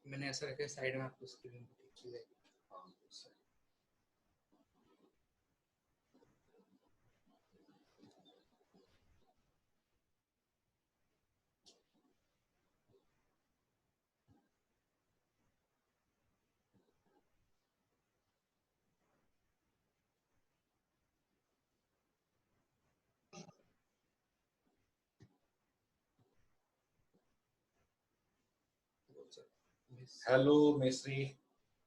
मैंने ऐसा रखा है साइड में, आपको स्क्रीन दिख जाएगी। Hello, Mesri.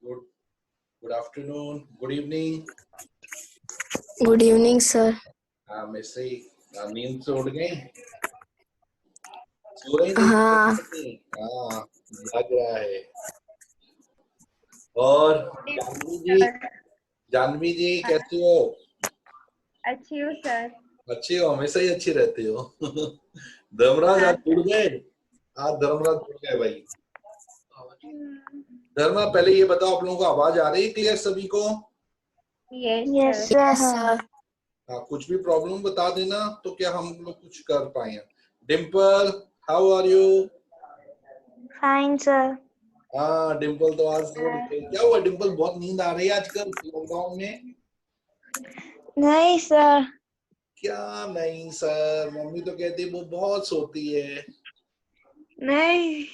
Good afternoon. Good evening. Good evening sir. हाँ मिस्री, नींद से उठ गई? सो रही थी? हाँ। हाँ, लग रहा है। और जानवी जी कैसी हो? अच्छी हूँ सर। अच्छी हो, हमेशा ही अच्छी रहती हो। धर्मराज आज जुड़ गए? आज धर्मराज जुड़ गए भाई। धर्मा, पहले ये बताओ, आप लोगों को आवाज आ रही है क्लियर सभी को? Yes sir. हाँ, कुछ भी प्रॉब्लम बता देना तो क्या हम लोग कुछ कर पाए। Dimple, how are you? Fine sir. हाँ डिम्पल तो आज क्या हुआ डिम्पल, बहुत नींद आ रही है आजकल लॉकडाउन में? नहीं सर। क्या नहीं सर, मम्मी तो कहती है वो बहुत सोती है। नहीं।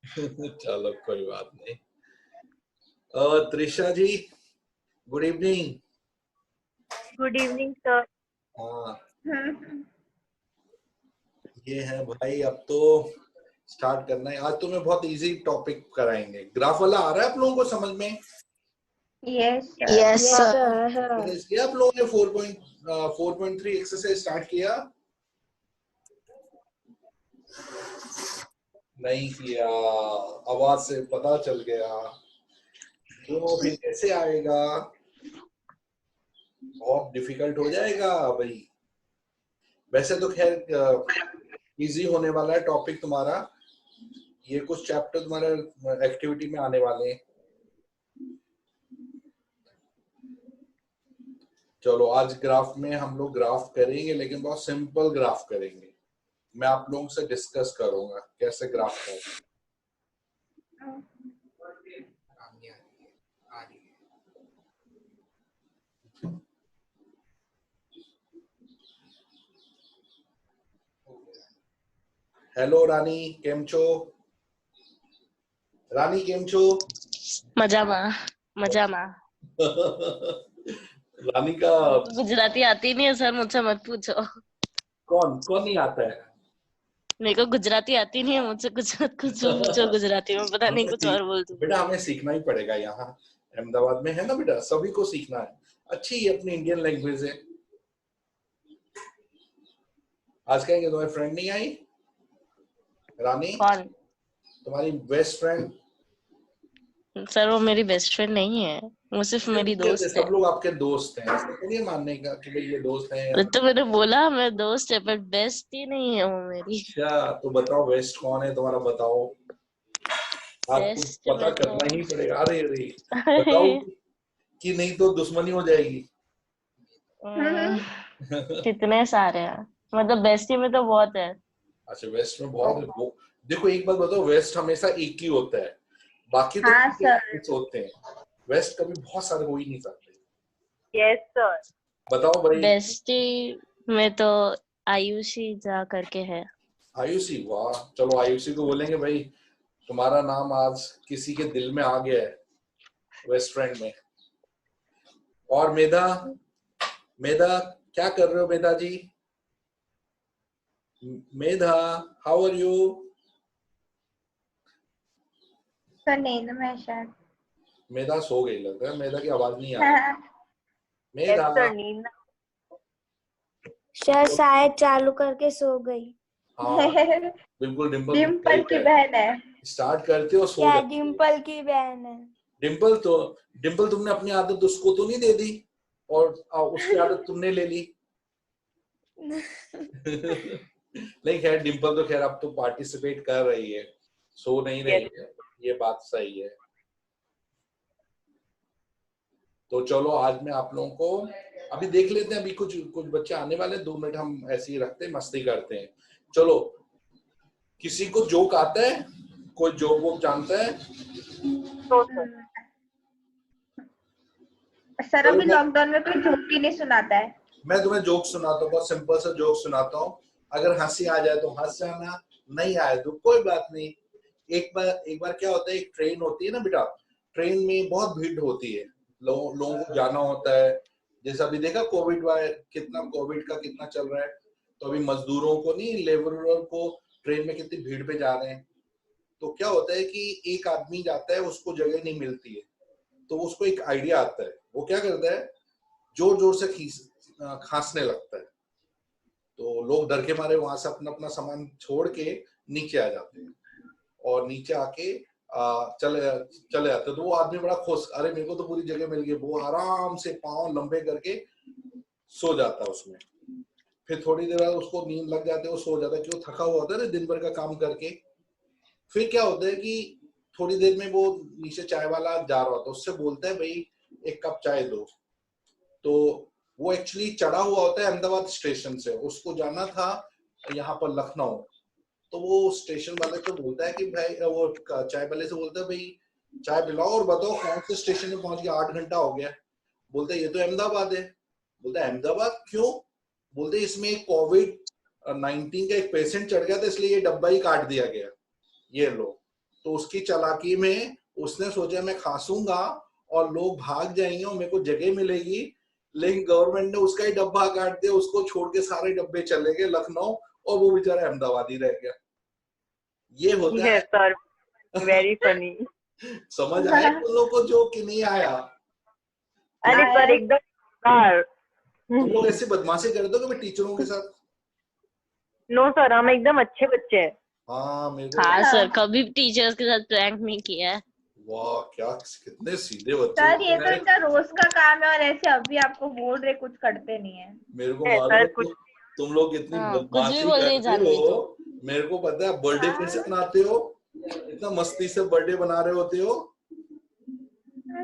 चलो कोई बात नहीं। Trisha ji, good evening. Good evening sir. हाँ ये है भाई, अब तो स्टार्ट करना है। आज तो मैं बहुत इजी टॉपिक कराएंगे। ग्राफ वाला आ रहा है आप लोगों को समझ में? Yes yes sir. एक्सरसाइज किया आप लोगों ने? 4.3 एक्सरसाइज स्टार्ट किया? नहीं किया, आवाज से पता चल गया। तो फिर कैसे आएगा? बहुत डिफिकल्ट हो जाएगा भाई। वैसे तो खैर इजी होने वाला है टॉपिक तुम्हारा। ये कुछ चैप्टर तुम्हारे एक्टिविटी में आने वाले हैं। चलो आज ग्राफ में हम लोग ग्राफ करेंगे, लेकिन बहुत सिंपल ग्राफ करेंगे। मैं आप लोगों से डिस्कस करूंगा कैसे ग्राफ करें। हेलो रानी, केम छो? रानी केम छो? मजामा। रानी का गुजराती आती नहीं है सर, मुझसे मत पूछो। कौन नहीं आता है? मेरे को गुजराती आती नहीं है, मुझसे कुछ मत पूछो गुजराती में, पता नहीं कुछ और बोल दूं। बेटा हमें सीखना ही पड़ेगा, यहाँ अहमदाबाद में है ना बेटा, सभी को सीखना है। अच्छी है, अपनी इंडियन लैंग्वेज है। आज कहेंगे तुम्हारी फ्रेंड नहीं आई? रानी कौन? तुम्हारी बेस्ट फ्रेंड? सर वो मेरी बेस्ट फ्रेंड नहीं है, वो सिर्फ मेरी दोस्त है। सब लोग आपके दोस्त हैं, ऐसा तो नहीं मानने का कि भाई ये दोस्त हैं। तो मैंने बोला मैं दोस्त है, पर बेस्ट ही नहीं है वो मेरी। अच्छा तो बताओ बेस्ट कौन है तुम्हारा, बताओ। आपको बेस्ट पता में करना तो ही पड़ेगा। अरे बताओ कि नहीं तो दुश्मनी हो जाएगी। कितने सारे हैं, मतलब बेस्टी में तो बहुत है। अच्छा वेस्ट में बहुत है वो। देखो एक बात बताओ, वेस्ट हमेशा एक ही होता है, बाकी तो हाँ सर। होते हैं। वेस्ट कभी बहुत सारे हो ही नहीं सकते। Yes sir. बताओ भाई। बेस्टी में तो आयुषी जा करके है। आयुषी, वाह, चलो आयुषी को बोलेंगे भाई तुम्हारा नाम आज किसी के दिल में आ गया है बेस्ट फ्रेंड में। और मेधा, मेधा क्या कर रहे हो मेधा जी? मेधा हाउ आर यू? सर नींद में शायद। मेधा सो गई लगता है, मेधा की आवाज नहीं आ रही। मेधा सर नींद शायद चालू करके सो गई। हाँ बिल्कुल। डिम्पल की बहन है। स्टार्ट करते हो सो क्या जाती है। डिम्पल की बहन है? डिम्पल तुमने अपनी आदत उसको तो नहीं दे दी और उसकी आदत तुमने ले ली। नहीं खैर डिम्पल तो खैर अब तो पार्टिसिपेट कर रही है, सो नहीं रही है, ये बात सही है। तो चलो आज मैं आप लोगों को अभी देख लेते हैं, अभी कुछ कुछ बच्चे आने वाले, 2 मिनट हम ऐसे ही रखते हैं, मस्ती करते हैं। चलो, किसी को जोक आता है? कोई जोक वोक जानता है? सर अभी लॉकडाउन में कोई जोक ही नहीं सुनाता है। मैं तुम्हें जोक सुनाता हूँ, बहुत सिंपल सा जोक सुनाता हूँ। अगर हंसी आ जाए तो हंस जाना, नहीं आए तो कोई बात नहीं। एक बार क्या होता है, एक ट्रेन होती है ना बेटा, ट्रेन में बहुत भीड़ होती है, लोगों को जाना होता है। जैसा अभी देखा कोविड का कितना चल रहा है, तो अभी मजदूरों को नहीं, लेबरर को ट्रेन में कितनी भीड़ पे जा रहे हैं। तो क्या होता है कि एक आदमी जाता है, उसको जगह नहीं मिलती है, तो उसको एक आइडिया आता है। वो क्या करता है, जोर जोर से खांसने लगता है। तो लोग डर के मारे वहां से अपना अपना सामान छोड़ के नीचे आ जाते हैं, और नीचे आके चले जाते। तो वो आदमी बड़ा खुश, अरे मेरे को तो पूरी जगह मिल गई। वो आराम से पांव लंबे करके सो जाता है उसमें। फिर थोड़ी देर बाद उसको नींद लग जाती है, वो सो जाता है, क्यों थका हुआ होता है ना दिन भर का काम करके। फिर क्या होता है कि थोड़ी देर में वो नीचे चाय वाला जा रहा होता है, उससे बोलता है भाई एक कप चाय दो। तो वो एक्चुअली चढ़ा हुआ होता है अहमदाबाद स्टेशन से, उसको जाना था यहाँ पर लखनऊ। तो वो स्टेशन वाले को बोलता है कि भाई, वो चाय वाले से बोलता है भाई चाय पिलाओ और बताओ कौन से स्टेशन में पहुंच गया, 8 घंटा हो गया। बोलते ये तो अहमदाबाद है। बोलता है अहमदाबाद क्यों? बोलते इसमें कोविड-19 का एक पेशेंट चढ़ गया था, इसलिए ये डब्बा ही काट दिया गया, ये लो। तो उसकी चालाकी में उसने सोचा मैं खांसूंगा और लोग भाग जाएंगे और मेरे को जगह मिलेगी, लेकिन गवर्नमेंट ने उसका ही डब्बा काट दिया, उसको छोड़ के सारे डब्बे चले गए लखनऊ, और वो बेचारा अहमदाबाद ही रह गया। ये होता है सर, वेरी फनी। समझ आया तुम लोग को जो कि नहीं आया? अरे सर एकदम। तुम लोग ऐसी बदमाशी करते हो कभी टीचरों के साथ? नो सर, हम एकदम अच्छे बच्चे हैं। हाँ मेरे को हाँ सर, कभी टीचर्स के साथ प्रैंक नहीं किया है। वाह, क्या कितने सीधे बच्चे। सर ये तो इनका रोज का काम है, और ऐसे अभी आपको बोल रहे कुछ करते नहीं है। मेरे को मालूम है तुम लोग कितनी बदमाशी करते हो। मेरे को पता है बर्थडे कैसे मनाते हो, इतना मस्ती से बर्थडे बना रहे होते हो।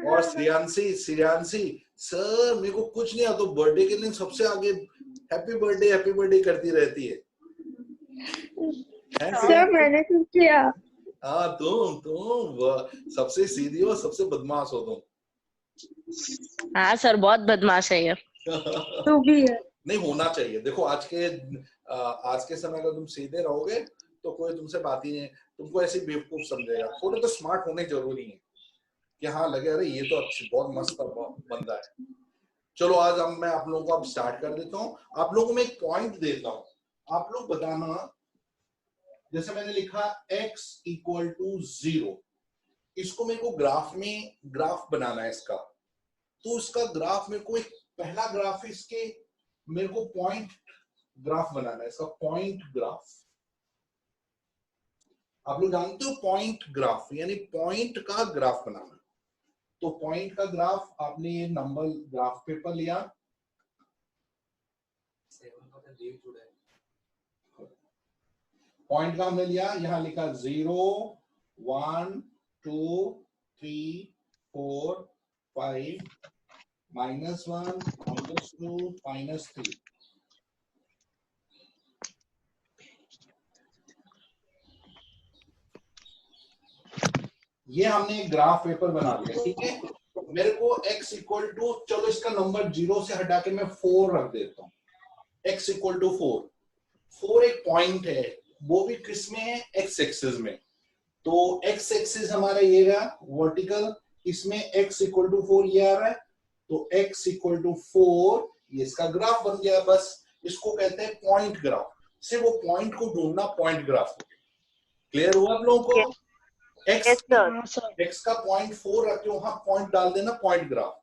और श्रियांशी सर मेरे को कुछ नहीं आता, बर्थडे के दिन सबसे आगे हैप्पी बर्थडे करती रहती है। सर मैंने कुछ किया? हाँ तुम सबसे सीधी हो, सबसे बदमाश हो तुम। हाँ सर, बहुत बदमाश है ये। तू भी है। नहीं होना चाहिए। देखो आज के समय अगर तुम सीधे रहोगे तो कोई तुमसे बात ही नहीं, तुमको ऐसे बेवकूफ समझेगा। थोड़े तो स्मार्ट होने जरूरी है कि हाँ लगे अरे ये तो अच्छी बहुत मस्त बंदा है। चलो आज मैं आप लोगों को अब स्टार्ट कर देता हूँ। आप लोगों को मैं एक पॉइंट देता हूँ, आप लोग बताना। जैसे मैंने लिखा x = 0, इसको मेरे को ग्राफ बनाना है इसका। तो इसका ग्राफ मेरे को एक पहला ग्राफ इसके मेरे को पॉइंट ग्राफ बनाना है, इसका पॉइंट ग्राफ। आप लोग जानते हो पॉइंट ग्राफ यानी पॉइंट का ग्राफ बनाना। तो पॉइंट का ग्राफ आपने ये नंबर ग्राफ पेपर लिया, पॉइंट का हमने लिया, यहां लिखा 0 1 2 3 4 5 -1 -2 -3। ये हमने ग्राफ पेपर बना लिया, ठीक है। मेरे को x = चलो इसका नंबर 0 से हटा के मैं 4 रख देता हूँ। x = 4 एक पॉइंट है, वो भी किसमें है, x एक्सिस में। तो x एक्सिस हमारा ये रहा वर्टिकल, इसमें x = 4 ये आ रहा है। तो x = 4 ये इसका ग्राफ बन गया। बस इसको कहते हैं पॉइंट ग्राफ। सिर्फ वो पॉइंट को ढूंढना पॉइंट ग्राफ। क्लियर हुआ आप लोगों को? x का पॉइंट 4 रख के वहां पॉइंट डाल देना, पॉइंट ग्राफ।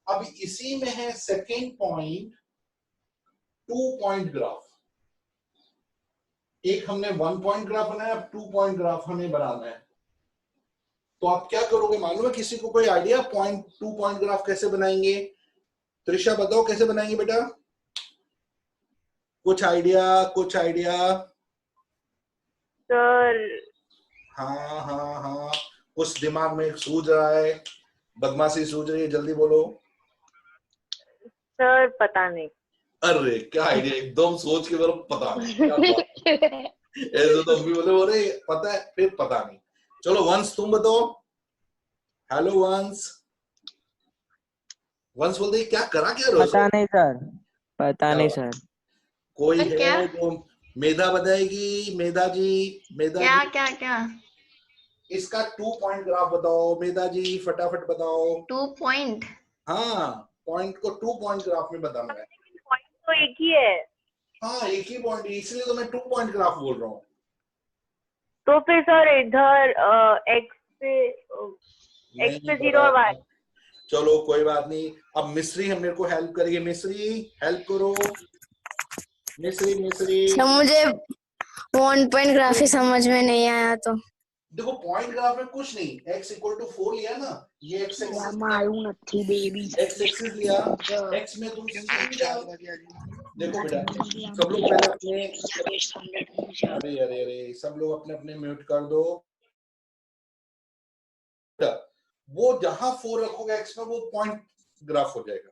अब इसी में है सेकेंड पॉइंट 2 पॉइंट ग्राफ। एक हमने 1 पॉइंट ग्राफ बनाया, अब 2 पॉइंट ग्राफ हमें बनाना है। तो आप क्या करोगे मालूम है किसी को? कोई आइडिया 2 पॉइंट ग्राफ कैसे बनाएंगे? त्रिशा बताओ कैसे बनाएंगे बेटा? कुछ आइडिया? सर हाँ कुछ दिमाग में सूझ रहा है, बदमाशी सूझ रही है, जल्दी बोलो। सर पता नहीं। अरे क्या आइडिया, एकदम सोच के मेरा पता नहीं, क्या बात है। ऐसे तो अम्मी बोले बोले पता है फिर पता नहीं। चलो वंश तुम बताओ। हेलो वंश। वंश बोलते क्या करा क्या रोज? पता नहीं सर, पता नहीं सर। कोई पर क्या? है जो मेधा बताएगी? मेधा जी, मेधा क्या जी क्या क्या? इसका 2 पॉइंट ग्राफ बताओ। मेधा जी फटाफट बताओ। 2 पॉइंट? हाँ, पॉइंट को 2 पॉइंट ग्राफ में बताना है। पॉइंट तो एक ही है। हाँ एक ही पॉइंट, इसलिए तो मैं 2 पॉइंट ग्राफ बोल रहा हूँ। तो फिर सर इधर एक्स पे 0 और y। चलो कोई बात नहीं। अब मिस्री हम मेरे को हेल्प करिए। मिस्री हेल्प करो। मिस्री मिस्री सर मुझे 1 पॉइंट ग्राफ ही समझ में नहीं आया तो। देखो पॉइंट ग्राफ में कुछ नहीं, x इक्वल टू 4 लिया ना, ये x एक्सिस लिया, x में तुम देखो बेटा सब लोग पहले अपने, अरे अरे अरे सब लोग अपने अपने म्यूट कर दो। वो जहां 4 रखोगे x में वो पॉइंट ग्राफ हो जाएगा।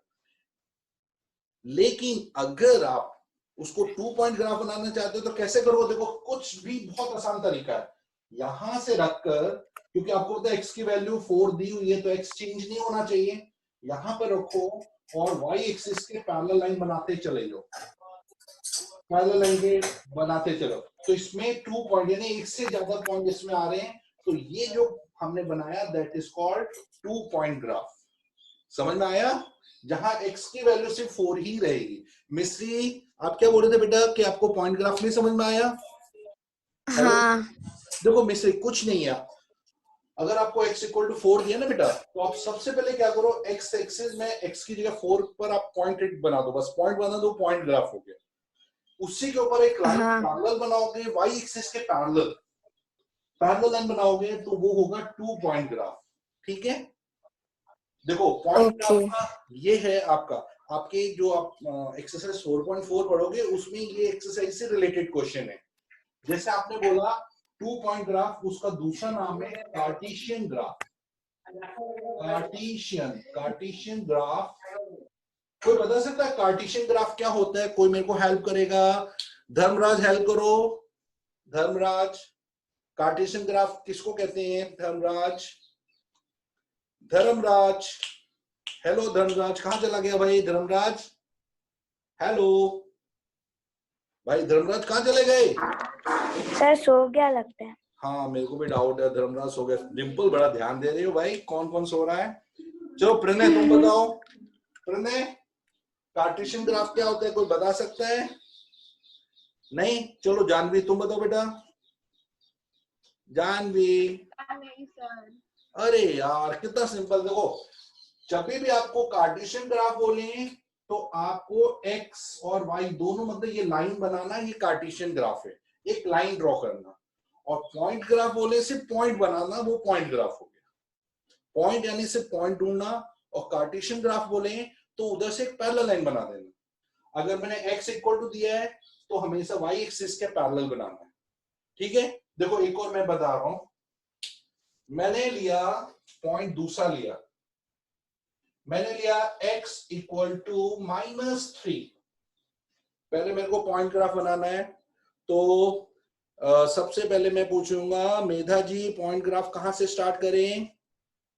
लेकिन अगर आप उसको 2 पॉइंट ग्राफ बनाना चाहते हो तो कैसे करोगे? देखो कुछ भी बहुत आसान तरीका है। यहां से रखकर, क्योंकि आपको पता है x की वैल्यू 4 दी हुई है तो x चेंज नहीं होना चाहिए, यहां पर रखो और y एक्सिस के पैरेलल लाइन बनाते चले जाओ, पैरेलल लाइन के बनाते चलो। तो इसमें 2 पॉइंट यानी एक से ज्यादा पॉइंट इसमें आ रहे हैं, तो ये जो हमने बनाया that is called 2 point graph. समझ में आया? जहां x की वैल्यू सिर्फ 4 ही रहेगी। मिस्री आप क्या बोल रहे थे बेटा कि आपको पॉइंट ग्राफ नहीं समझ में आया? हाँ। देखो मिस्री कुछ नहीं है। अगर आपको x इक्वल टू 4 दिया ना बेटा, तो आप सबसे पहले क्या करो, x एक्सिस में x की जगह 4 पर आप पॉइंट बना दो, बस पॉइंट बना दो, पॉइंट ग्राफ हो गया। उसी के ऊपर एक लाइन पैरेलल बनाओगे, y एक्सिस के पैरेलल लाइन बनाओगे तो वो होगा 2 पॉइंट ग्राफ। ठीक है? देखो पॉइंट ग्राफ का ये है आपका, आपके जो आप एक्सरसाइज 4.4 पढ़ोगे उसमें ये एक्सरसाइज से रिलेटेड क्वेश्चन है। जैसे आपने बोला 2 पॉइंट ग्राफ, उसका दूसरा नाम है कार्टेशियन ग्राफ। कार्टेशियन ग्राफ कोई बता सकता है कार्टेशियन ग्राफ क्या होता है? कोई मेरे को हेल्प करेगा? धर्मराज हेल्प करो। धर्मराज कार्टेशियन ग्राफ किसको कहते हैं? धर्मराज, धर्मराज हेलो, धर्मराज कहां चला गया भाई? धर्मराज हेलो भाई, धर्मराज कहां चले गए? सर सो गया लगता है। हाँ मेरे को भी डाउट है, धर्मराज सो गया। डिम्पल बड़ा ध्यान दे रही हो भाई, कौन कौन सो रहा है? चलो प्रणय तुम बताओ। प्रणय कार्टेशियन ग्राफ क्या होता है, कोई बता सकता है? नहीं? चलो जानवी तुम बताओ बेटा। जानवी अरे यार कितना सिंपल। देखो जब भी आपको कार्टेशियन ग्राफ बोले तो आपको x और y दोनों मतलब ये लाइन बनाना, ये कार्टेशियन ग्राफ है, एक लाइन ड्रॉ करना। और पॉइंट ग्राफ बोले सिर्फ पॉइंट बनाना, वो पॉइंट ग्राफ हो गया। पॉइंट यानी सिर्फ पॉइंट ढूंढना। और कार्टेशियन ग्राफ बोले तो उधर से एक पैरेलल लाइन बना देना। अगर मैंने x इक्वल टू दिया है तो हमेशा y एक्सिस के पैरेलल बनाना है। ठीक है? देखो एक और मैं बता रहा हूं, मैंने लिया पॉइंट दूसरा लिया, मैंने लिया x इक्वल टू -3। पहले मेरे को पॉइंट ग्राफ बनाना है तो सबसे पहले मैं पूछूंगा मेधा जी पॉइंट ग्राफ कहां से स्टार्ट करें?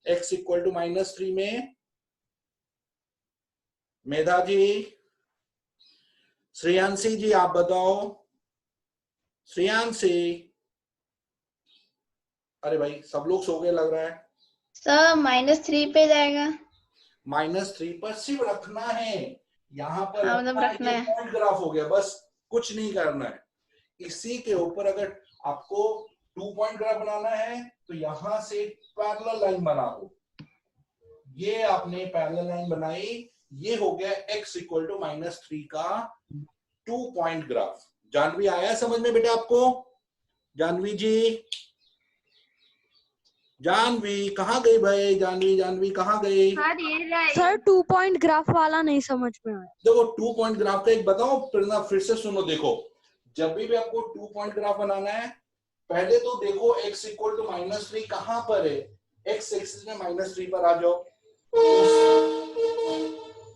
x इक्वल टू -3 में मेधा जी। श्रेयांशी जी आप बताओ। श्रेयांशी, अरे भाई सब लोग सो गए लग रहा है। सर -3 पे जाएगा। -3 पर सिर्फ रखना है, यहाँ पर हाँ, मतलब रखना है। पॉइंट ग्राफ हो गया, बस कुछ नहीं करना है। इसी के ऊपर अगर आपको 2 पॉइंट ग्राफ बनाना है तो यहां से पैरेलल लाइन बना दो। ये आपने पैरेलल लाइन बनाई, ये हो गया x इक्वल टू -3 का 2 पॉइंट ग्राफ। जानवी आया समझ में बेटा आपको? जानवी जी, जानवी कहाँ गई भाई? जानवी, जानवी कहाँ गई? सर 2 पॉइंट ग्राफ वाला नहीं समझ में आया। देखो 2 पॉइंट ग्राफ का एक बताओ प्रेरणा, फिर से सुनो। देखो जब भी आपको 2 पॉइंट ग्राफ बनाना है, पहले तो देखो x इक्वल टू -3 कहां पर है? x एक्सिस में -3 पर आ जाओ।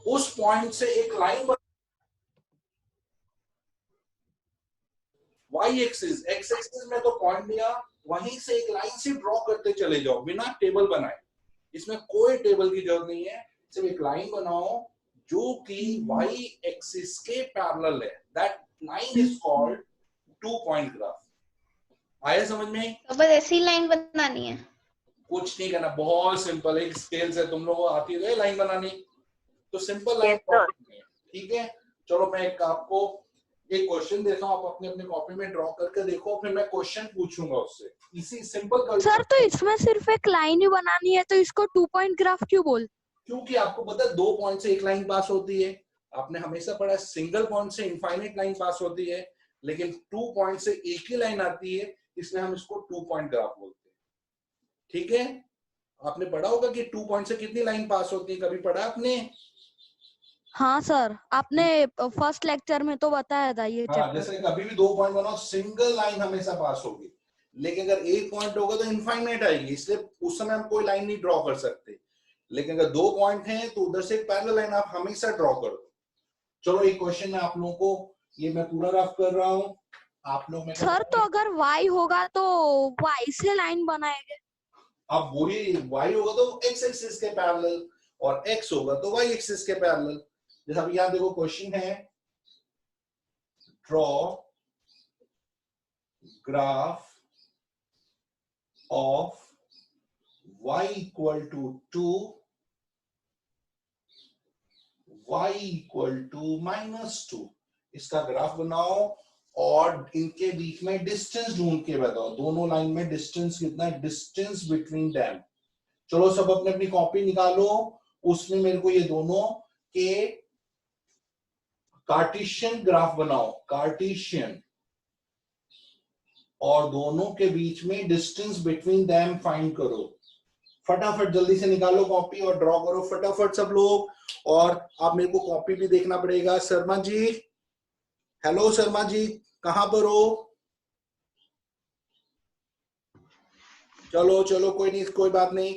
उस पॉइंट से एक line Y axis, X axis में तो पॉइंट लिया, वहीं से एक लाइन से ड्रॉ करते चले जाओ बिना टेबल बनाए। इसमें कोई टेबल की जरूरत नहीं है, सिर्फ एक लाइन बनाओ जो कि वाई एक्सिस के पैरेलल है। That line is called 2 point graph. आया समझ में? तो बस ऐसी लाइन बनानी है? कुछ नहीं करना, बहुत सिंपल है। स्केल से तुम लोगों को आती है लाइन बनानी, तो सिंपल लाइन। ठीक है, चलो मैं आपको एक क्वेश्चन देता हूँ, आप अपने अपने कॉपी में ड्रॉ करके देखो, फिर मैं क्वेश्चन पूछूंगा उससे। इसी सिंपल सर तो इसमें सिर्फ एक लाइन ही बनानी है, तो इसको 2 पॉइंट ग्राफ क्यों बोल? क्योंकि आपको पता है 2 पॉइंट से एक लाइन पास होती है। आपने हमेशा पढ़ा सिंगल पॉइंट से इनफाइनाइट लाइन पास होती है, लेकिन 2 पॉइंट से एक ही लाइन आती है, इसलिए हम इसको 2 पॉइंट ग्राफ बोलते हैं। ठीक है, आपने पढ़ा होगा कि 2 पॉइंट से कितनी लाइन पास होती है, कभी पढ़ा आपने? हाँ सर, आपने फर्स्ट लेक्चर में तो बताया था ये चैप्टर। जैसे कभी भी 2 पॉइंट बनाओ, सिंगल लाइन हमेशा पास होगी, लेकिन अगर एक पॉइंट होगा तो इनफाइनाइट आएगी, इसलिए उस समय हम कोई लाइन नहीं ड्रॉ कर सकते। लेकिन अगर 2 पॉइंट हैं तो उधर से एक पैरेलल लाइन आप हमेशा ड्रॉ कर दो। चलो एक क्वेश्चन है आप लोगों को, ये मैं पूरा रफ कर रहा हूँ, आप लोग में सर तो अगर y होगा तो y से लाइन बनाएंगे। अब वही y होगा तो x एक्सिस के पैरेलल, और x होगा तो y एक्सिस के पैरेलल। जैसे अभी यहाँ देखो क्वेश्चन है, draw graph of y equal to 2, y equal to -2। इसका ग्राफ बनाओ और इनके बीच में डिस्टेंस ढूंढ के बताओ, दोनों लाइन में डिस्टेंस कितना है, डिस्टेंस बिटवीन देम। चलो सब अपने अपनी कॉपी निकालो, उसमें मेरे को ये दोनों के कार्टेशियन ग्राफ बनाओ, कार्टेशियन, और दोनों के बीच में डिस्टेंस बिटवीन देम फाइंड करो। फटाफट जल्दी से निकालो कॉपी और ड्रॉ करो फटाफट सब लोग। और आप मेरे को कॉपी भी देखना पड़ेगा। शर्मा जी, हेलो शर्मा जी, कहां पर हो? चलो चलो, कोई नहीं, कोई बात नहीं,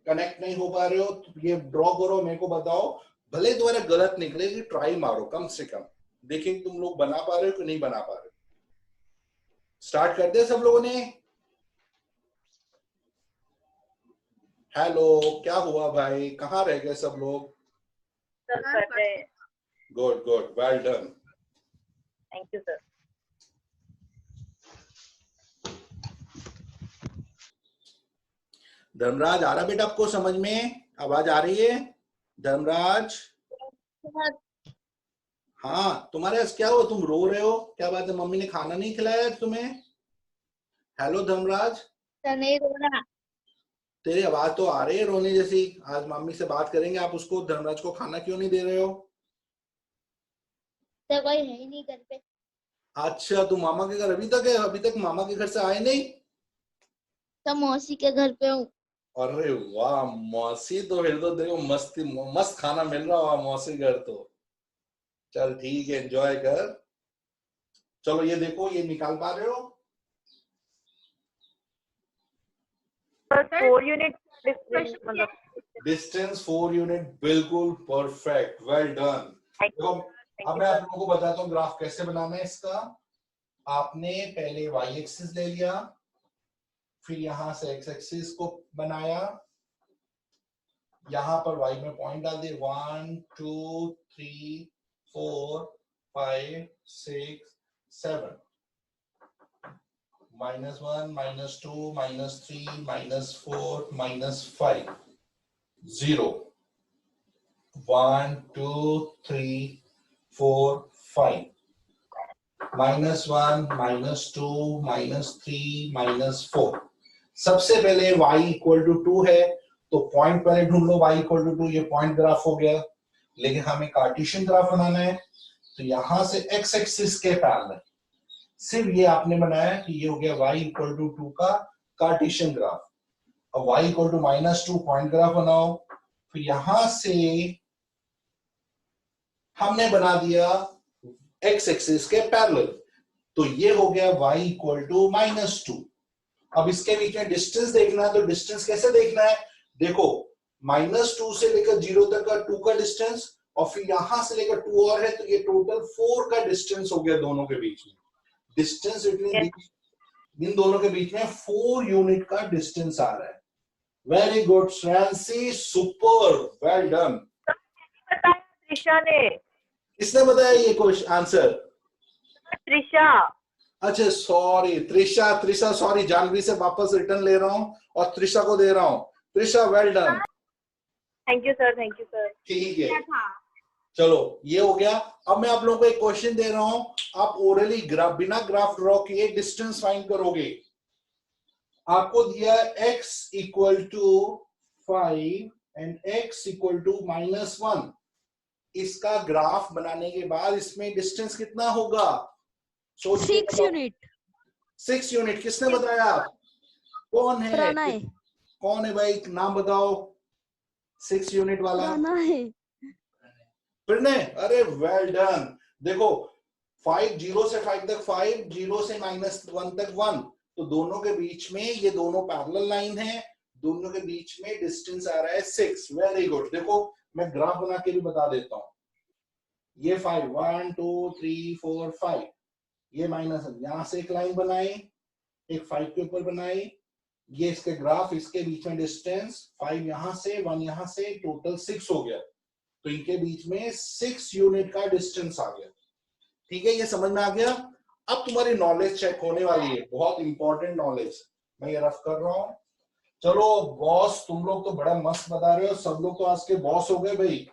कनेक्ट नहीं हो पा रहे हो तो ये ड्रॉ करो, मेरे को बताओ। भले तुम्हारा गलत निकलेगी, ट्राई मारो, कम से कम देखें तुम लोग बना पा रहे हो कि नहीं बना पा रहे हो। स्टार्ट कर दे सब लोगों ने? हेलो, क्या हुआ भाई, कहाँ रह गए सब लोग? Good good, well done, thank you sir. Dharmraj आ रहा बेटा आपको समझ में? आवाज आ रही है धर्मराज? हाँ, तुम्हारे पास क्या हुआ, तुम रो रहे हो, क्या बात है? मम्मी ने खाना नहीं खिलाया तुम्हें? हेलो धर्मराज, नहीं रो रहा। तेरी आवाज तो आ रही है रोने जैसी। आज मम्मी से बात करेंगे, आप उसको, धर्मराज को खाना क्यों नहीं दे रहे हो? तो कोई है ही नहीं घर पे। अच्छा, तुम मामा के घर अभी तक है? अभी तक मामा के घर से आए नहीं? तो मौसी के घर पे हूँ। अरे वाह, मौसी तो फिर तो देखो मस्त खाना मिल रहा होगा मौसी घर तो। चल ठीक है, एंजॉय कर। चलो ये देखो, ये निकाल पा रहे हो? 4 यूनिट मतलब डिस्टेंस 4 यूनिट, बिल्कुल परफेक्ट, वेल डन। देखो अब मैं आप लोगों को बताता हूँ ग्राफ कैसे बनाना है इसका। आपने पहले y एक्सिस ले लिया, फिर यहां से x एक्सिस को बनाया, यहां पर y में पॉइंट डाल दिए 1 2 3 4 5 6 7, -1 -2 -3 -4 -5 0 1 2 3 4 5 -1 -2 -3 -4। सबसे पहले y इक्वल टू 2 है तो पॉइंट पहले ढूंढ लो, y इक्वल टू 2, ये पॉइंट ग्राफ हो गया। लेकिन हमें कार्टेशियन ग्राफ बनाना है, तो यहां से x एक्सिस के पैरेलल सिर्फ ये आपने बनाया कि ये हो गया y इक्वल टू 2 का कार्टेशियन ग्राफ। अब y equal to -2 point graph बनाओ, फिर यहां से हमने बना दिया x एक्सिस के पैरेलल, तो ये हो गया y इक्वल टू -2। अब इसके बीच में डिस्टेंस देखना है, तो डिस्टेंस कैसे देखना है? देखो, -2 से लेकर 0 तक का 2 का डिस्टेंस और फिर यहां से लेकर 2 और है, तो ये टोटल 4 का डिस्टेंस हो गया दोनों के बीच में। डिस्टेंस बिटवीन इन दोनों के बीच में 4 यूनिट का डिस्टेंस आ रहा है। Very good Shreyanshi, super, well done. बताया त्रिशा ने। किसने बताया ये क्वेश्चन आंसर? त्रिशा। अच्छा सॉरी त्रिशा, त्रिशा सॉरी, जानवी से वापस रिटर्न ले रहा हूं और त्रिशा को दे रहा हूं। Trisha well done. Thank you sir, thank you sir. ठीक है, चलो ये हो गया। अब मैं आप लोगों को एक क्वेश्चन दे रहा हूं, आप ओरली ग्राफ, बिना ग्राफ ड्रॉ किए डिस्टेंस फाइंड करोगे। आपको दिया x equal to 5 and x equal to -1। इसका ग्राफ बनाने के बाद इसमें डिस्टेंस कितना होगा? 6 यूनिट। 6 यूनिट। किसने बताया? कौन है? प्रणय। कौन है भाई, नाम बताओ 6 यूनिट वाला। प्रणय। प्रणय, अरे वेल डन। देखो 5 0 से 5 तक 5, 0 से -1 तक 1, तो दोनों के बीच में ये दोनों पैरेलल लाइन है, दोनों के बीच में डिस्टेंस आ रहा है 6। Very good. देखो मैं ग्राफ बना के भी बता देता हूं। ये 5 1 2 3 4 5, ये माइनस, यहां से एक लाइन बनाई, एक 5 के ऊपर बनाई, ये इसके ग्राफ, इसके बीच में डिस्टेंस 5 यहां से 1 यहां से, टोटल 6 हो गया। तो इनके बीच में 6 यूनिट का डिस्टेंस आ गया। ठीक है, ये समझ में आ गया। अब तुम्हारी नॉलेज चेक होने वाली है, बहुत इंपॉर्टेंट नॉलेज। मैं ये रफ कर रहा हूं। चलो बॉस, तुम लोग तो बड़ा मस्त बता रहे हो, सब लोग तो आज के बॉस हो गए भाई।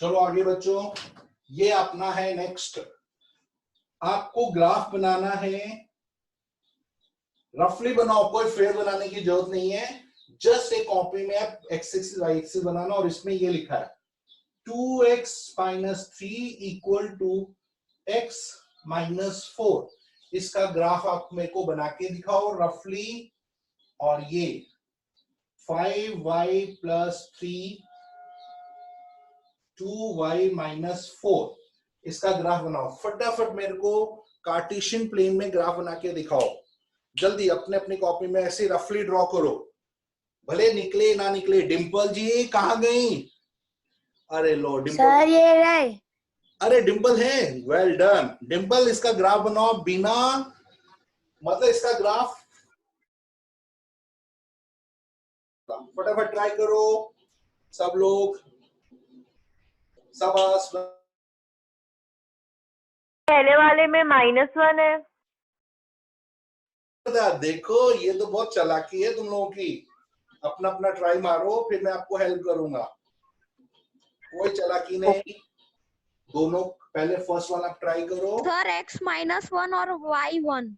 चलो आगे बच्चों, ये अपना है नेक्स्ट। आपको ग्राफ बनाना है, रफली बनाओ, कोई फेयर बनाने की जरूरत नहीं है। जस्ट एक कॉपी में आप एक्स एक्सिस वाई एक्सिस बनाना, और इसमें ये लिखा है 2x - 3 इक्वल टू x - 4। इसका ग्राफ आप मेरे को बना के दिखाओ रफली। और ये 5y + 3 2y - 4, इसका ग्राफ बनाओ। फटाफट मेरे को कार्टेशियन प्लेन में ग्राफ बना के दिखाओ जल्दी। अपने अपनी कॉपी में ऐसे रफली ड्रॉ करो, भले निकले ना निकले। डिंपल जी कहाँ गई? अरे लो डिंपल सर ये रहे। अरे डिंपल है, वेल डन। डिंपल इसका ग्राफ बनाओ बिना, मतलब इसका ग्राफ फटाफट ट्राई करो सब लोग। शाबाश। पहले वाले में -1 है। देखो ये तो बहुत चालाकी है तुम लोगों की। अपना अपना ट्राई मारो, फिर मैं आपको हेल्प करूंगा। कोई चालाकी नहीं, दोनों पहले फर्स्ट वाला ट्राई करो। सर x -1 और y 1।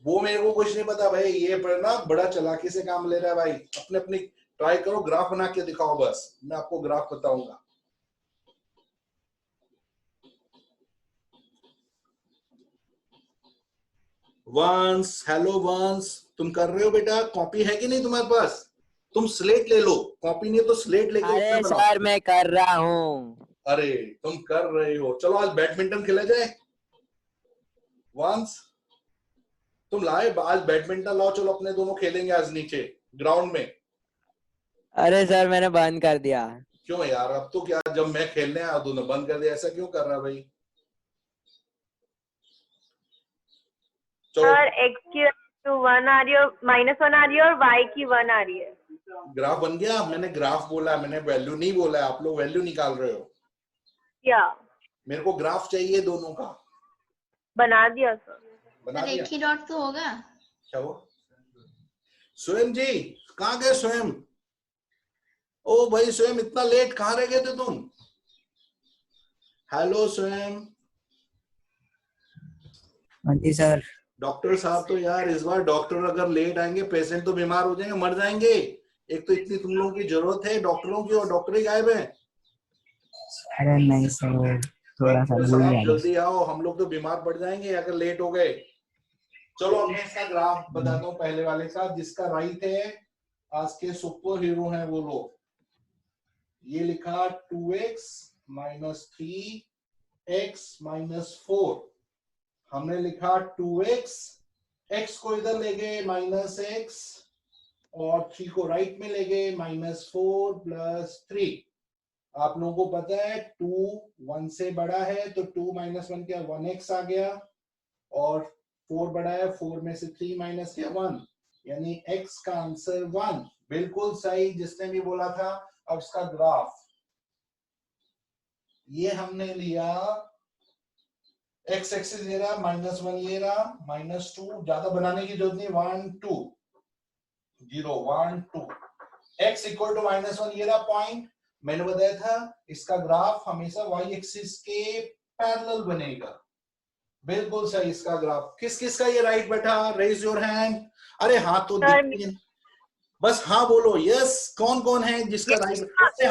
वो मेरे को कुछ नहीं पता भाई, ये पर ना बड़ा चालाकी से काम ले रहा है भाई। अपने अपनी ट्राई करो, ग्राफ बना के दिखाओ, बस मैं आपको ग्राफ बताऊंगा। वंस, हेलो वंस, तुम कर रहे हो बेटा? कॉपी है कि नहीं तुम्हारे पास? तुम स्लेट ले लो, कॉपी नहीं तो स्लेट लेके अरे सर मैं कर रहा हूँ। अरे तुम कर रहे हो, चलो आज बैडमिंटन खेला जाए। वंस तुम लाए आज बैडमिंटन, लाओ चलो अपने दोनों खेलेंगे आज नीचे ग्राउंड में। अरे सर मैंने बंद कर दिया। क्यों यार? अब तो क्या, जब मैं खेलने आया दोनों बंद कर दिया, ऐसा क्यों कर रहा है भाई? सर x की 1 आ रही है, -1 आ रही है, और y की 1 आ रही है। ग्राफ बन गया? मैंने ग्राफ बोला, मैंने वैल्यू नहीं बोला है। आप लोग वैल्यू निकाल रहे हो। या मेरे को ग्राफ चाहिए दोनों का। बना दिया सर। बना सर दिया? एक ही डॉट तो होगा। क्या हुआ? स्वयं जी कहाँ गए? स्वयं, ओ भाई स्वयं, इतना लेट कहाँ रह गए थे तुम? हेलो स्वयं। हाँ जी सर। डॉक्टर साहब तो यार इस बार डॉक्टर अगर लेट आएंगे पेशेंट तो बीमार हो जाएंगे, मर जाएंगे। एक तो इतनी तुम लोगों की जरूरत है डॉक्टरों की, और डॉक्टर ही गायब है। अरे नहीं सर, थोड़ा सा भूल गया। जल्दी आओ, हम लोग तो बीमार पड़ जाएंगे अगर लेट हो गए। चलो अब मैं इसका ग्राफ बताता हूँ पहले वाले का, जिसका राइट है। आज के सुपर हीरो हैं वो लोग। ये लिखा 2x - 3x - 4। हमने लिखा 2x, x को इधर ले गए -x, और 3 को राइट में ले गए, -4 + 3। आप लोगों को पता है 2 1 से बड़ा है तो 2 - 1 क्या 1x आ गया, और 4 बड़ा है, 4 में से 3 माइनस किया 1, यानी x का आंसर 1। बिल्कुल सही जिसने भी बोला था। अब इसका ग्राफ ये हमने लिया, x एक्सिस ये रहा, -1 ये रहा, -2, ज्यादा बनाने की जरूरत नहीं, 1 2 0 1 2, x इक्वल टू -1 ये रहा पॉइंट। मैंने बताया था इसका ग्राफ हमेशा y एक्सिस के पैरेलल बनेगा। बिल्कुल सही इसका ग्राफ। किस किस का ये राइट बैठा, रेज योर हैंड। अरे हाँ तो बस हाँ बोलो, यस। कौन कौन है जिसका राइट?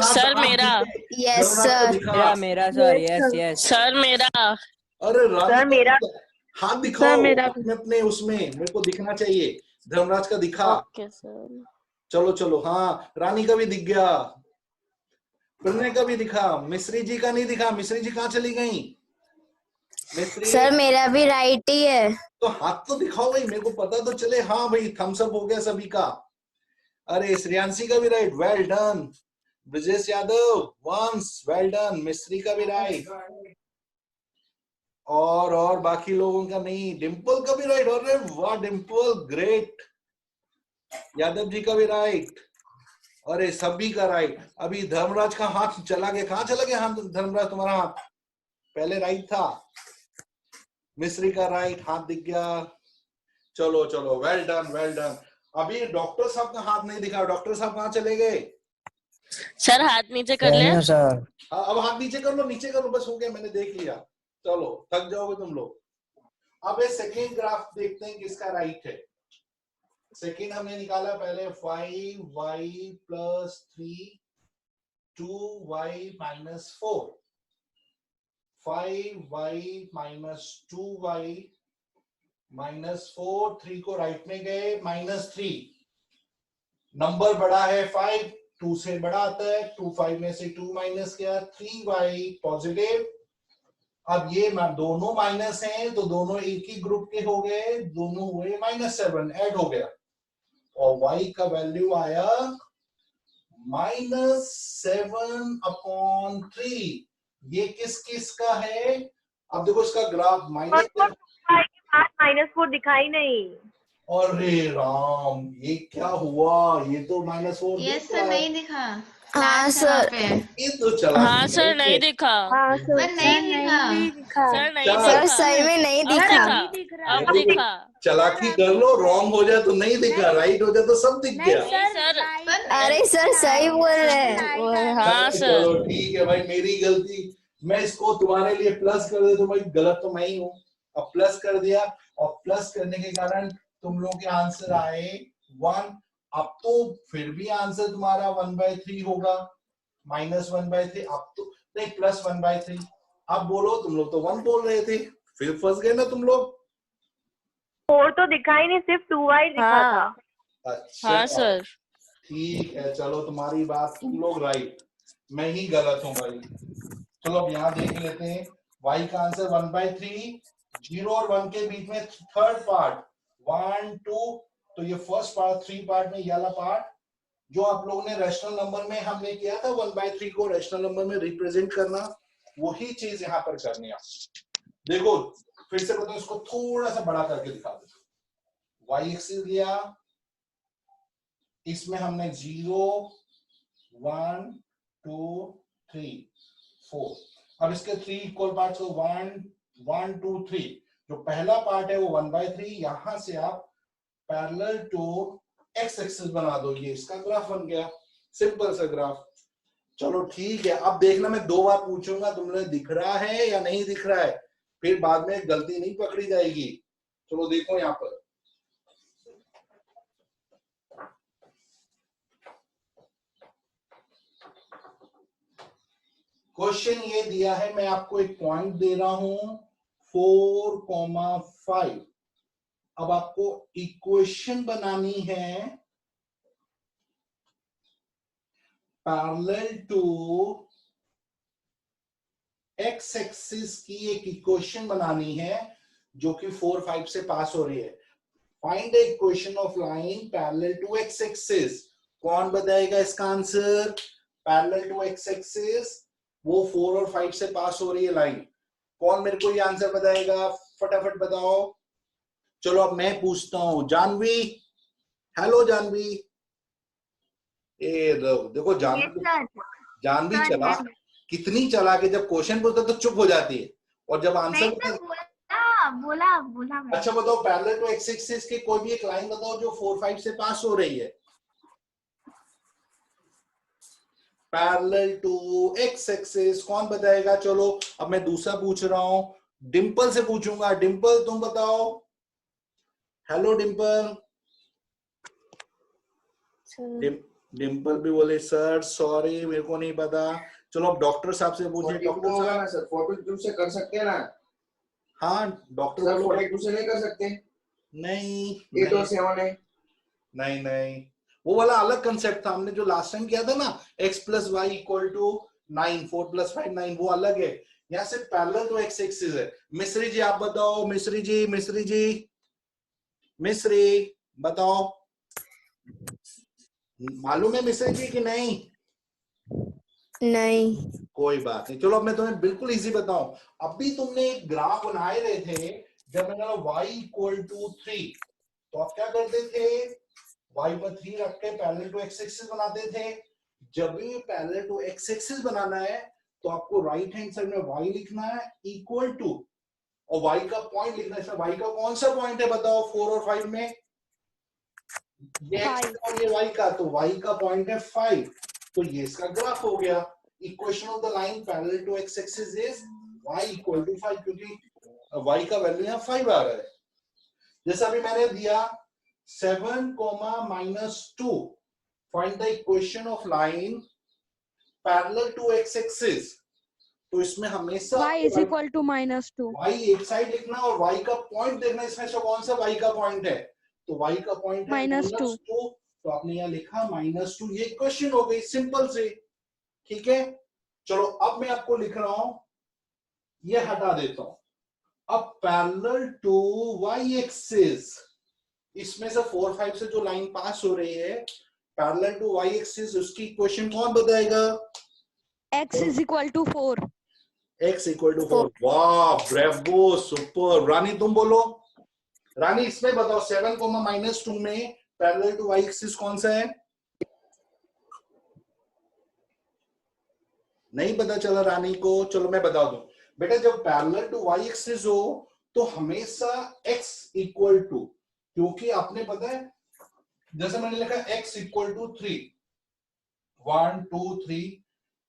सर मेरा। Yes sir. मेरा सर, यस यस सर मेरा। अरे रानी सर मेरा। हाथ दिखाओ सर मेरा। अपने उसमें, मेरे को दिखना चाहिए। धर्मराज का दिखा। Okay sir. चलो चलो, हाँ रानी का भी दिख गया, प्रणय का भी दिखा, मिश्री जी का नहीं दिखा। मिश्री जी कहाँ चली गई? मिश्री सर मेरा भी राइट ही है। तो हाथ तो दिखाओ भाई, मेरे को पता तो चले। हाँ भाई, थम्स अप हो गया सभी का। अरे श्रेयांशी का भी right, well done. Brajesh Yadav once, well done. Mishri का भी राइट, और बाकी लोगों का नहीं। डिम्पल का भी राइट, अरे वाह डिम्पल, ग्रेट। यादव जी का भी राइट, अरे सभी का राइट। अभी धर्मराज का हाथ चला गया, कहाँ चला गया हाथ धर्मराज? तुम्हारा हाथ पहले राइट था। मिश्री का राइट हाथ दिख गया। चलो चलो, वेल डन वेल डन। अभी डॉक्टर साहब का हाथ नहीं दिखा, डॉक्टर साहब कहाँ चले गए? सर हाथ नीचे कर ले। सर। अब हाथ नीचे कर लो, नीचे कर लो, बस हो गया, मैंने देख लिया। चलो, थक जाओगे तुम लोग। अब ये सेकेंड ग्राफ देखते हैं किसका राइट है। सेकेंड हमने निकाला पहले 5y + 3 2y - 4, 5y - 2y - 4, 3 को राइट में गए, -3। नंबर बड़ा है 5, 2 से बड़ा आता है, 2 5 में से 2 माइनस किया, 3y पॉजिटिव। अब ये दोनों माइनस हैं तो दोनों एक ही ग्रुप के हो गए, दोनों हुए -7, ऐड हो गया, और y का वैल्यू आया -7/3। ये किस किस का है? अब देखो इसका ग्राफ -4 दिखाई नहीं। अरे राम, ये क्या हुआ? ये तो -4 यस सर, नहीं दिखा। हाँ सर। ये तो चला। हाँ सर नहीं दिखा। हाँ सर नहीं दिखा। सर नहीं सर, सर दिखा। सही में नहीं अब दिखा। दिखा। अब दिखा। चलाकी कर लो, रॉन्ग हो जाए तो नहीं दिखा, राइट हो जाए तो सब दिख गया। नहीं सर। अरे सर सही बोल रहे हैं। हाँ सर। चलो ठीक है भाई, मेरी गलती। मैं इसको तुम्हारे लिए प्लस कर देता हूँ भाई, गलत तो मैं ही हूँ। अब प्लस कर दिया, और प्लस करने के कारण तुम लोगों के आंसर आए 1। अब तो फिर भी आंसर तुम्हारा 1/3 होगा, -1/3। अब तो नहीं, +1/3। अब बोलो, तुम लोग तो 1 बोल रहे थे, फिर फंस गए ना तुम लोग। 4 तो दिखा ही नहीं, सिर्फ 2y दिखा था। अच्छा हाँ सर। ठीक है, चलो तुम्हारी बात, तुम लोग राइट, मैं ही गलत हूँ भाई। चलो अब यहाँ देख लेते हैं। y का आंसर 1/3, 0 और 1 के बीच में थर्ड पार्ट 1 2, तो ये फर्स्ट पार्ट 3 पार्ट में, ये वाला पार्ट जो आप लोगों ने रैशनल नंबर में हमने किया था, 1/3 को रैशनल नंबर में रिप्रेजेंट करना, वही चीज यहाँ पर करनी है। देखो फिर से बताओ, इसको थोड़ा सा बड़ा करके दिखा दो। y एक्सिस लिया, इसमें हमने 0 1 2 3 4, अब इसके 3 इक्वल पार्ट्स को 1 1 2 3। जो पहला पार्ट है वो 1/3, यहां से आप पैरेलल टू x एक्सिस बना दो, ये इसका ग्राफ बन गया, सिंपल सा ग्राफ। चलो ठीक है, अब देखना मैं 2 बार पूछूंगा, तुमने दिख रहा है या नहीं दिख रहा है, फिर बाद में गलती नहीं पकड़ी जाएगी। चलो देखो यहाँ पर, क्वेश्चन ये दिया है, मैं आपको एक पॉइंट दे रहा हूं 4,5। अब आपको इक्वेशन बनानी है पैरेलल टू x एक्सिस की, एक इक्वेशन बनानी है जो कि 4 5 से पास हो रही है। Find the equation of line parallel to X axis. कौन बताएगा इसका answer? Parallel to X axis, वो 4 और 5 से पास हो रही है लाइन। कौन मेरे को ये आंसर बताएगा? फटाफट बताओ। चलो अब मैं पूछता हूं, जानवी। हेलो जानवी। ए देखो जानवी चला, कितनी चला के जब क्वेश्चन पूछता तो चुप हो जाती है, और जब आंसर बोला अच्छा बताओ, पैरेलल टू एक्स एक्सिस की कोई भी एक लाइन बताओ जो 4 5 से पास हो रही है। पैरेलल टू एक्स एक्सिस कौन बताएगा? चलो अब मैं दूसरा पूछ रहा हूं, डिंपल से पूछूंगा। डिंपल तुम बताओ। हेलो डिंपल। डिंपल भी बोले सर सॉरी मेरे को नहीं पता। चलो अब डॉक्टर साहब से पूछिए। डॉक्टर साहब सर 42 से कर सकते हैं ना? हाँ डॉक्टर सर 42 से नहीं कर सकते? नहीं 8 और 7 है। नहीं वो वाला अलग कंसेप्ट था, हमने जो लास्ट टाइम किया था ना, x plus Y equal to 9, 4 plus 5 9, वो अलग है। यहाँ से पैरेलल टू एक्स एक्सिस है। मिश्री जी आप बताओ। मिश्री जी बताओ, मालूम है मिश्री जी कि नहीं? नहीं। कोई बात नहीं, चलो अब मैं तुम्हें बिल्कुल इजी बताऊं। अभी तुमने एक ग्राफ बनाए रहे थे, जब मैंने y इक्वल टू 3, तो आप क्या करते थे? y पर 3 रख के पैरेलल टू एक्स एक्सिस बनाते थे। जब भी पैरेलल टू एक्स एक्सिस बनाना है तो आपको राइट हैंड साइड में y लिखना है इक्वल टू, और y का पॉइंट लिखना है। इसमें y का कौन सा पॉइंट है बताओ? 4 और 5 में ये x और ये y का, तो y का पॉइंट है 5। तो ये इसका ग्राफ हो गया। Equation of the line parallel to X axis is y equal to 5, क्योंकि y का वैल्यू यहाँ 5 आ रहा है। जैसा अभी मैंने दिया 7, -2, find the equation of line parallel to X axis. तो इसमें हमेशा y is equal to -2। y एक साइड लिखना और y का पॉइंट देखना, इसमें से कौन सा y का पॉइंट है। तो y का पॉइंट है -2, तो आपने यहाँ लिखा -2। ये क्वेश्चन हो गई सिंपल से, ठीक है। चलो अब मैं आपको लिख रहा हूं, ये हटा देता हूं। अब पैरेलल टू y एक्सिस, इसमें से 4 5 से जो लाइन पास हो रही है पैरेलल टू y एक्सिस, उसकी इक्वेशन कौन बताएगा? x is equal to 4। x equal to 4। वाह ब्रेवो सुपर। रानी तुम बोलो। रानी इसमें बताओ 7, -2 में पैरेलल टू y एक्सिस कौन सा है? नहीं पता चला रानी को? चलो मैं बता दूं बेटा, जब पैरेलल टू y एक्सिस हो तो हमेशा x इक्वल टू, क्योंकि आपने पता है जैसे मैंने लिखा x इक्वल टू 3, 1 2 3,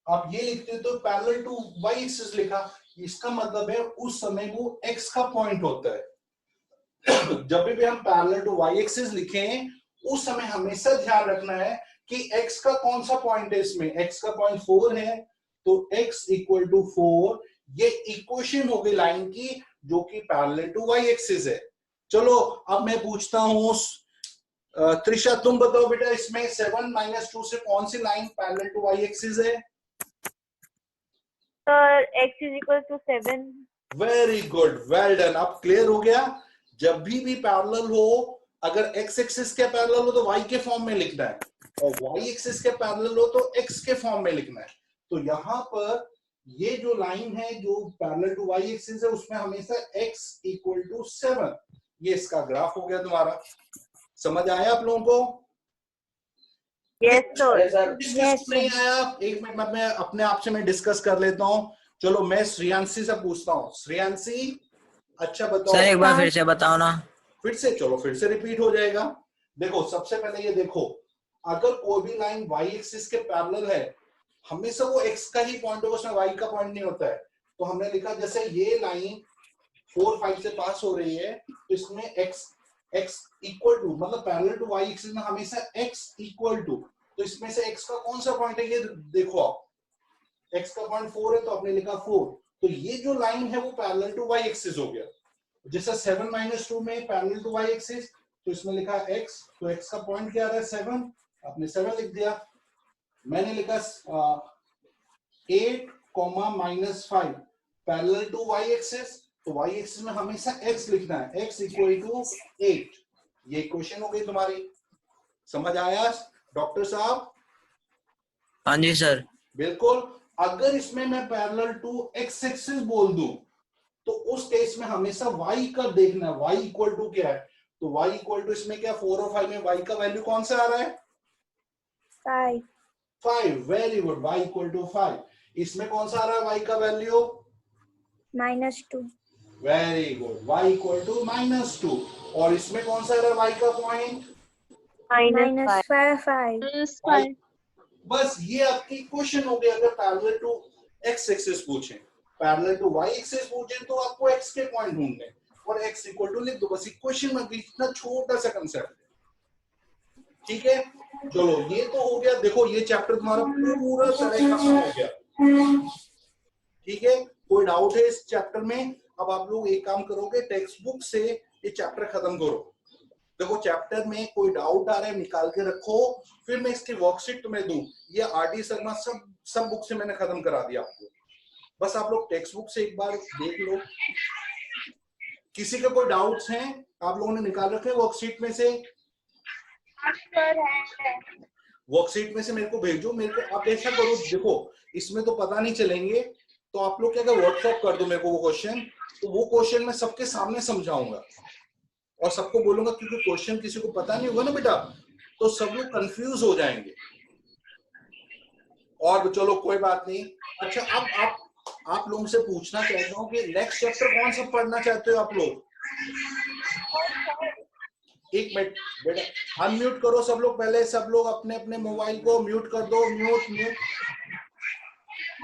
आप ये लिखते तो पैरेलल टू y एक्सिस लिखा, इसका मतलब है उस समय वो x का पॉइंट होता है। जब भी हम पैरेलल टू y एक्सिस लिखें उस समय हमेशा ध्यान रखना है कि x का कौन सा पॉइंट है। इसमें x का पॉइंट 4 है, तो x इक्वल टू 4, ये इक्वेशन हो गई लाइन की जो कि पैरेलल टू y एक्सिस है। चलो अब मैं पूछता हूं त्रिशा, तुम बताओ बेटा, इसमें 7 -2 से कौन सी line parallel to y axis है? x is equal to 7। Very good, well done. अब क्लियर हो गया। जब भी पैरेलल हो, अगर x एक्सिस के पैरेलल हो तो y के फॉर्म में लिखना है, और y एक्सिस के पैरेलल हो तो x के फॉर्म में लिखना है। तो यहाँ पर ये जो लाइन है जो पैरेलल टू y एक्सिस है, उसमें हमेशा x इक्वल टू 7, ये इसका ग्राफ हो गया तुम्हारा। समझ आया आप लोगों को? Yes sir। नहीं आया? एक मिनट में अपने आप से मैं डिस्कस कर लेता हूँ। चलो मैं श्रेयांशी से पूछता हूँ। श्रेयांशी अच्छा बताओ। सर एक बार फिर से बताओ ना। फिर से, चलो फिर से रिपीट हो जाएगा। देखो सबसे पहले ये देखो, अगर कोई भी लाइन y एक्सिस के पैरेलल है, हमेशा वो x का ही पॉइंट होगा, उसमें y का पॉइंट नहीं होता है। तो हमने लिखा जैसे ये लाइन 4 5 से पास हो रही है, तो इसमें x इक्वल टू, मतलब पैरेलल टू y एक्सिस में हमेशा x इक्वल टू, तो इसमें से x का कौन सा पॉइंट है ये देखो आप, x का पॉइंट 4 है तो आपने लिखा 4, तो ये जो लाइन है वो पैरेलल टू y एक्सिस हो गया। जैसे 7 -2 में पैरेलल टू y एक्सिस, तो इसमें लिखा x, तो x का पॉइंट क्या आ रहा है 7, आपने 7 लिख दिया। मैंने लिखा 8, -5 पैरेलल टू y एक्सिस, तो y एक्सिस में हमेशा x लिखना है, x इक्वल टू 8, ये इक्वेशन हो गई तुम्हारी, समझ आया डॉक्टर साहब? हाँ जी सर। बिल्कुल। अगर इसमें मैं पैरेलल टू एक्स एक्सिस बोल दूं तो उस केस में हमेशा y का देखना है, y इक्वल टू क्या है, तो y इक्वल टू इसमें क्या 4 और 5 में y का वैल्यू कौन सा आ रहा है? 5। Very good, y equal to 5। इसमें कौन सा आ रहा है y का value? -2 very good, y equal to -2। और इसमें कौन सा आ रहा है y का पॉइंट? -5 बस ये आपकी क्वेश्चन हो गया। अगर पैरेलल टू x एक्सिस पूछें, पैरेलल टू y एक्सिस पूछें तो आपको x के पॉइंट ढूंढने और x इक्वल टू लिख दो, बस इक्वेशन में इतना छोटा सा कंसेप्ट है। ठीक है, चलो ये तो हो गया। देखो ये चैप्टर तुम्हारा पूरा तरह खत्म हो गया। ठीक है, कोई डाउट है इस चैप्टर में? अब आप लोग एक काम करोगे, टेक्स्ट बुक से ये चैप्टर खत्म करो। देखो चैप्टर में कोई डाउट आ रहा है निकाल के रखो, फिर मैं इसकी वर्कशीट तुम्हें दूं। ये आर.डी. शर्मा सब बुक से मैंने खत्म करा दिया आपको, बस आप लोग टेक्स्ट बुक से एक बार देख लो। किसी के कोई डाउट्स हैं? आप लोगों ने निकाल रखे वर्कशीट में से? वर्कशीट में से मेरे को भेजो। मेरे को आप ऐसा करो, देखो इसमें तो पता नहीं चलेंगे, तो आप लोग क्या कर व्हाट्सएप कर दो मेरे को वो क्वेश्चन, तो वो क्वेश्चन मैं सबके सामने समझाऊंगा और सबको बोलूंगा, क्योंकि क्वेश्चन किसी को पता नहीं होगा ना बेटा, तो सब लोग कंफ्यूज हो जाएंगे। और चलो कोई बात नहीं। अच्छा, अब आप लोगों से पूछना चाहता हूँ कि नेक्स्ट चैप्टर कौन सा पढ़ना चाहते हो आप लोग? एक मिनट बेटा, अनम्यूट करो सब लोग, पहले सब लोग अपने अपने मोबाइल को म्यूट कर दो। म्यूट।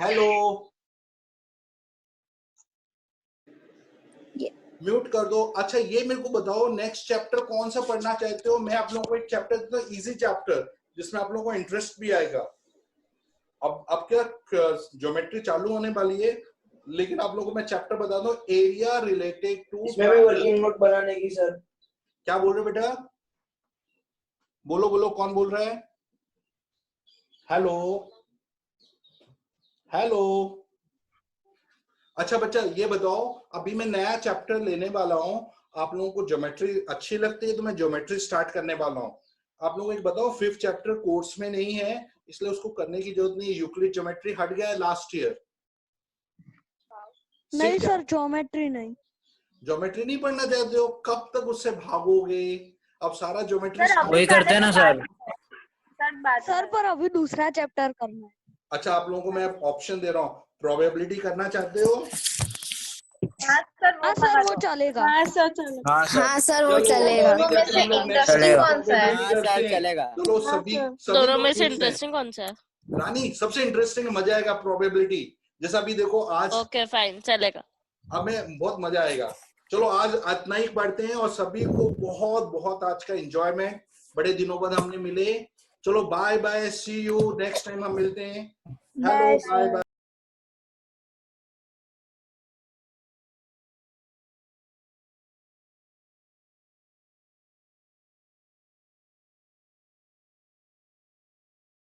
हेलो, म्यूट कर दो। अच्छा ये मेरे को बताओ नेक्स्ट चैप्टर कौन सा पढ़ना चाहते हो? मैं आप लोगों को एक चैप्टर देता हूं, इजी चैप्टर, जिसमें आप लोगों को इंटरेस्ट भी आएगा। अब क्या ज्योमेट्री चालू होने वाली है, लेकिन आप लोगों को मैं चैप्टर बता दूं, एरिया रिलेटेड टू। इसमें भी वर्किंग नोट बनाने की सर। क्या बोल रहे बेटा? बोलो कौन बोल रहा है? Hello hello. अच्छा बच्चा ये बताओ, अभी मैं नया चैप्टर लेने वाला हूं, आप लोगों को ज्योमेट्री अच्छी लगती है तो मैं ज्योमेट्री स्टार्ट करने वाला हूं। आप लोगों को एक बताओ, 5th चैप्टर कोर्स में नहीं है, इसलिए उसको करने की जरूरत नहीं। यूक्लिड ज्योमेट्री हट गया है लास्ट ईयर। नहीं सर, ज्योमेट्री नहीं। ज्योमेट्री नहीं पढ़ना चाहते हो? कब तक उससे भागोगे? अब सारा ज्योमेट्री वही करते हैं ना सर। सर पर अभी दूसरा चैप्टर करना है। अच्छा, आप लोगों को मैं ऑप्शन दे रहा हूँ, प्रोबेबिलिटी करना चाहते हो? हाँ सर, वो चलेगा। हाँ सर वो चलेगा। चलो सभी दोनों में से इंटरेस्टिंग कौन सा है? रानी सबसे इंटरेस्टिंग मजा आएगा प्रोबेबिलिटी। जैसा अभी देखो आज, ओके फाइन, चलेगा। हमें बहुत मजा आएगा। चलो आज इतना ही पढ़ते हैं, और सभी को बहुत बहुत आज का एंजॉयमेंट। बड़े दिनों बाद हमने मिले। चलो bye bye, see you next time हम मिलते हैं। Hello bye bye.